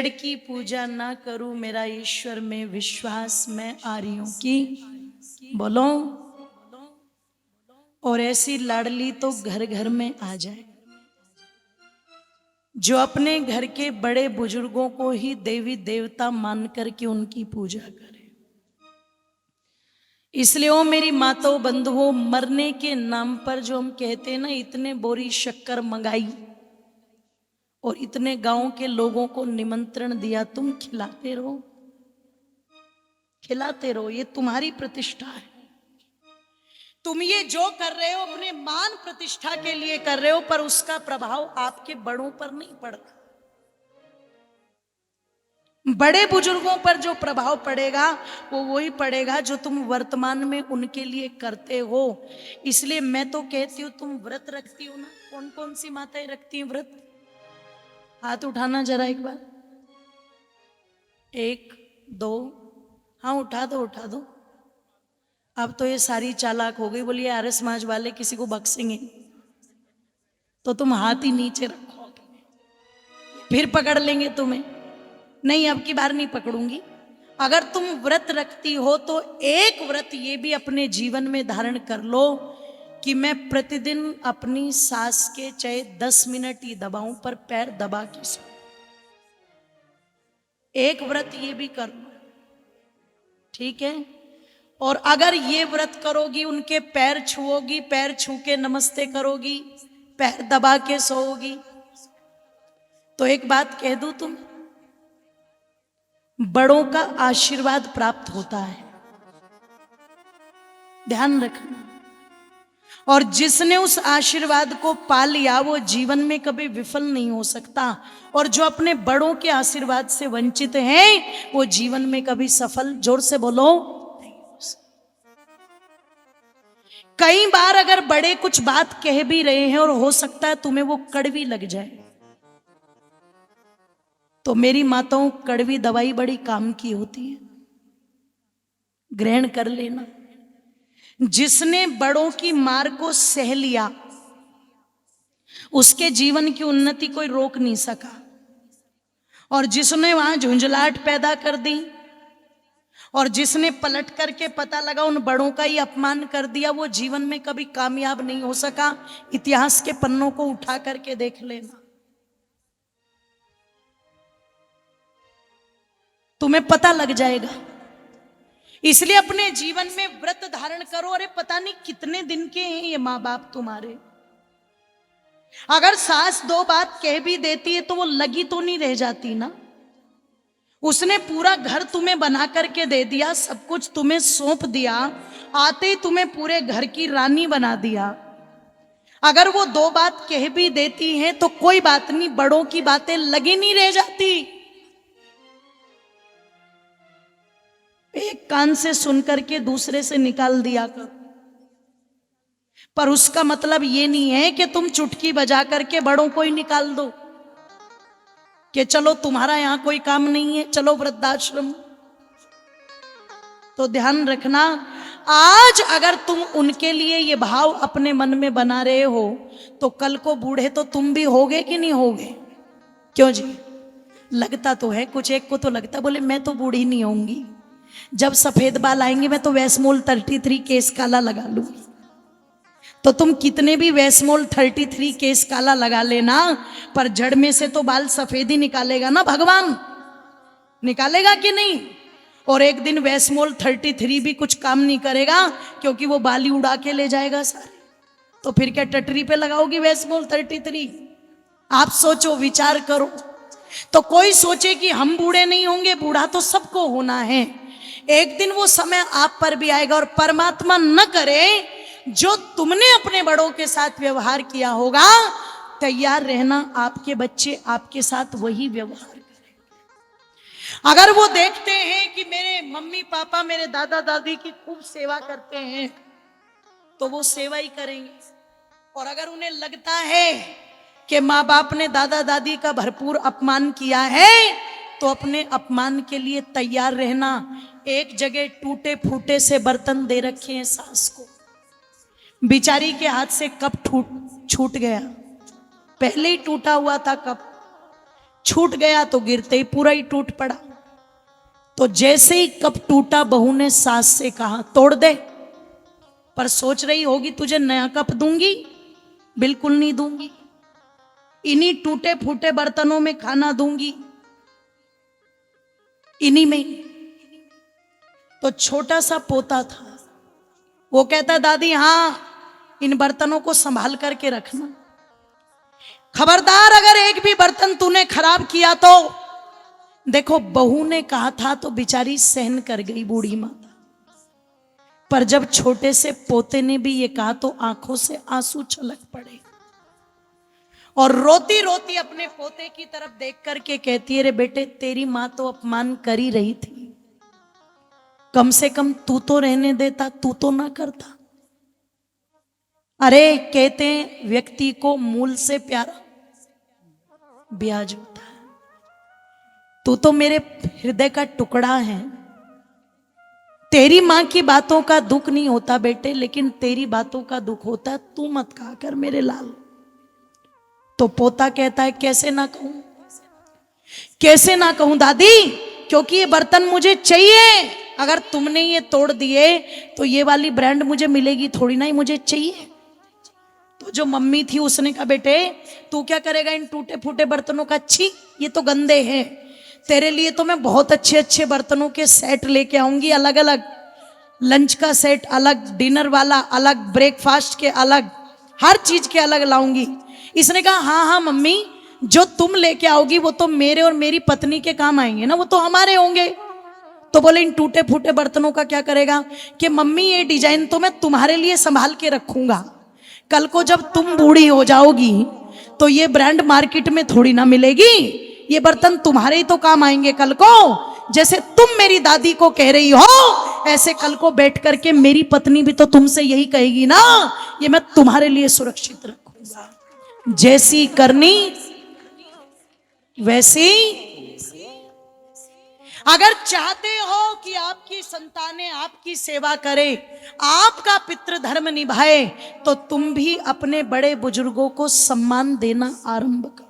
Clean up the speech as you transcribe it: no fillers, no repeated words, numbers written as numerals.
की पूजा ना करूं, मेरा ईश्वर में विश्वास मैं आ रही हूं कि बोलो। और ऐसी लाडली तो घर घर में आ जाए, जो अपने घर के बड़े बुजुर्गों को ही देवी देवता मान करके उनकी पूजा करे। इसलिए ओ मेरी माताओं बंधुओं, मरने के नाम पर जो हम कहते हैं ना, इतने बोरी शक्कर मंगाई और इतने गांव के लोगों को निमंत्रण दिया, तुम खिलाते रहो, खिलाते रहो। ये तुम्हारी प्रतिष्ठा है। तुम ये जो कर रहे हो अपने मान प्रतिष्ठा के लिए कर रहे हो, पर उसका प्रभाव आपके बड़ों पर नहीं पड़ता। बड़े बुजुर्गों पर जो प्रभाव पड़ेगा वो वही पड़ेगा जो तुम वर्तमान में उनके लिए करते हो। इसलिए मैं तो कहती हूँ, तुम व्रत रखती हो ना, कौन कौन सी माताएं रखती हैं व्रत? हाथ उठाना जरा एक बार। एक दो, हाँ उठा दो उठा दो। अब तो ये सारी चालाक हो गई, बोलिए आर्य समाज वाले किसी को बख्शेंगे तो तुम हाथ ही नीचे रखो, फिर पकड़ लेंगे तुम्हें। नहीं, अब की बार नहीं पकड़ूंगी। अगर तुम व्रत रखती हो तो एक व्रत ये भी अपने जीवन में धारण कर लो कि मैं प्रतिदिन अपनी सास के चाहे 10 मिनट ही दबाऊं, पर पैर दबा के सो। एक व्रत ये भी कर लो, ठीक है? और अगर ये व्रत करोगी, उनके पैर छुओगी, पैर छू के नमस्ते करोगी, पैर दबा के सोओगी, तो एक बात कह दूं, तुम बड़ों का आशीर्वाद प्राप्त होता है, ध्यान रखना। और जिसने उस आशीर्वाद को पा लिया वो जीवन में कभी विफल नहीं हो सकता, और जो अपने बड़ों के आशीर्वाद से वंचित है वो जीवन में कभी सफल, जोर से बोलो, नहीं हो सकता। कई बार अगर बड़े कुछ बात कह भी रहे हैं और हो सकता है तुम्हें वो कड़वी लग जाए, तो मेरी माताओं, कड़वी दवाई बड़ी काम की होती है, ग्रहण कर लेना। जिसने बड़ों की मार को सह लिया उसके जीवन की उन्नति कोई रोक नहीं सका, और जिसने वहां झुंझलाहट पैदा कर दी और जिसने पलट करके पता लगा उन बड़ों का ही अपमान कर दिया, वो जीवन में कभी कामयाब नहीं हो सका। इतिहास के पन्नों को उठा करके देख लेना, तुम्हें पता लग जाएगा। इसलिए अपने जीवन में व्रत धारण करो। अरे पता नहीं कितने दिन के हैं ये माँ बाप तुम्हारे। अगर सास दो बात कह भी देती है तो वो लगी तो नहीं रह जाती ना। उसने पूरा घर तुम्हें बना करके दे दिया, सब कुछ तुम्हें सौंप दिया, आते ही तुम्हें पूरे घर की रानी बना दिया। अगर वो दो बात कह भी देती हैं तो कोई बात नहीं, बड़ों की बातें लगी नहीं रह जाती। एक कान से सुन करके दूसरे से निकाल दिया कर, पर उसका मतलब ये नहीं है कि तुम चुटकी बजा करके बड़ों को ही निकाल दो कि चलो तुम्हारा यहां कोई काम नहीं है, चलो वृद्धाश्रम। तो ध्यान रखना, आज अगर तुम उनके लिए ये भाव अपने मन में बना रहे हो तो कल को बूढ़े तो तुम भी होगे कि नहीं होगे? क्यों जी? लगता तो है, कुछ एक को तो लगता बोले मैं तो बूढ़ी नहीं होंगी, जब सफेद बाल आएंगे मैं तो वैस्मोल 33 केस काला लगा लूंगी। तो तुम कितने भी वैस्मोल 33 केस काला लगा लेना, पर जड़ में से तो बाल सफेद ही निकालेगा ना भगवान, निकालेगा कि नहीं? और एक दिन वैस्मोल 33 भी कुछ काम नहीं करेगा, क्योंकि वो बाली उड़ा के ले जाएगा सारे। तो फिर क्या टटरी पे लगाओगी वैस्मोल 33? आप सोचो, विचार करो। तो कोई सोचे कि हम बूढ़े नहीं होंगे, बूढ़ा तो सबको होना है। एक दिन वो समय आप पर भी आएगा, और परमात्मा न करे जो तुमने अपने बड़ों के साथ व्यवहार किया होगा, तैयार रहना आपके बच्चे आपके साथ वही व्यवहार करेंगे। अगर वो देखते हैं कि मेरे मम्मी पापा, मेरे दादा दादी की खूब सेवा करते हैं, तो वो सेवा ही करेंगे। और अगर उन्हें लगता है कि माँ बाप ने दादा दादी का भरपूर अपमान किया है, तो अपने अपमान के लिए तैयार रहना। एक जगह टूटे फूटे से बर्तन दे रखे हैं सास को, बिचारी के हाथ से कप छूट गया, पहले ही टूटा हुआ था कप, छूट गया तो गिरते ही पूरा ही टूट पड़ा। तो जैसे ही कप टूटा, बहू ने सास से कहा तोड़ दे। पर सोच रही होगी तुझे नया कप दूंगी, बिल्कुल नहीं दूंगी, इन्हीं टूटे फूटे बर्तनों में खाना दूंगी, इन्हीं में। तो छोटा सा पोता था, वो कहता दादी हाँ इन बर्तनों को संभाल करके रखना, खबरदार अगर एक भी बर्तन तूने खराब किया तो। देखो बहू ने कहा था तो बेचारी सहन कर गई बूढ़ी माता, पर जब छोटे से पोते ने भी ये कहा तो आंखों से आंसू छलक पड़े और रोती रोती अपने पोते की तरफ देख करके कहती है, रे बेटे तेरी माँ तो अपमान कर ही रही थी, कम से कम तू तो रहने देता, तू तो ना करता। अरे कहते हैं व्यक्ति को मूल से प्यारा ब्याज होता है। तू तो मेरे हृदय का टुकड़ा है, तेरी मां की बातों का दुख नहीं होता बेटे, लेकिन तेरी बातों का दुख होता है, तू मत कहा कर मेरे लाल। तो पोता कहता है कैसे ना कहूं, कैसे ना कहूं दादी, क्योंकि ये बर्तन मुझे चाहिए, अगर तुमने ये तोड़ दिए तो ये वाली ब्रांड मुझे मिलेगी थोड़ी ना, ही मुझे चाहिए। तो जो मम्मी थी उसने कहा बेटे तू क्या करेगा इन टूटे फूटे बर्तनों का, अच्छी ये तो गंदे हैं, तेरे लिए तो मैं बहुत अच्छे अच्छे बर्तनों के सेट लेके आऊंगी, अलग अलग लंच का सेट अलग, डिनर वाला अलग, ब्रेकफास्ट के अलग, हर चीज के अलग लाऊंगी। इसने कहा हाँ हाँ मम्मी, जो तुम लेके आओगी वो तो मेरे और मेरी पत्नी के काम आएंगे ना, वो तो हमारे होंगे। तो बोले इन टूटे फूटे बर्तनों का क्या करेगा, कि मम्मी ये डिजाइन तो मैं तुम्हारे लिए संभाल के रखूंगा, कल को जब तुम बूढ़ी हो जाओगी तो ये ब्रांड मार्केट में थोड़ी ना मिलेगी, ये बर्तन तुम्हारे ही तो काम आएंगे कल को। जैसे तुम मेरी दादी को कह रही हो, ऐसे कल को बैठ करके मेरी पत्नी भी तो तुमसे यही कहेगी ना, ये मैं तुम्हारे लिए सुरक्षित रखूंगा। जैसी करनी वैसी। अगर चाहते हो कि आपकी संतानें आपकी सेवा करे, आपका पितृधर्म निभाए, तो तुम भी अपने बड़े बुजुर्गों को सम्मान देना आरंभ करो।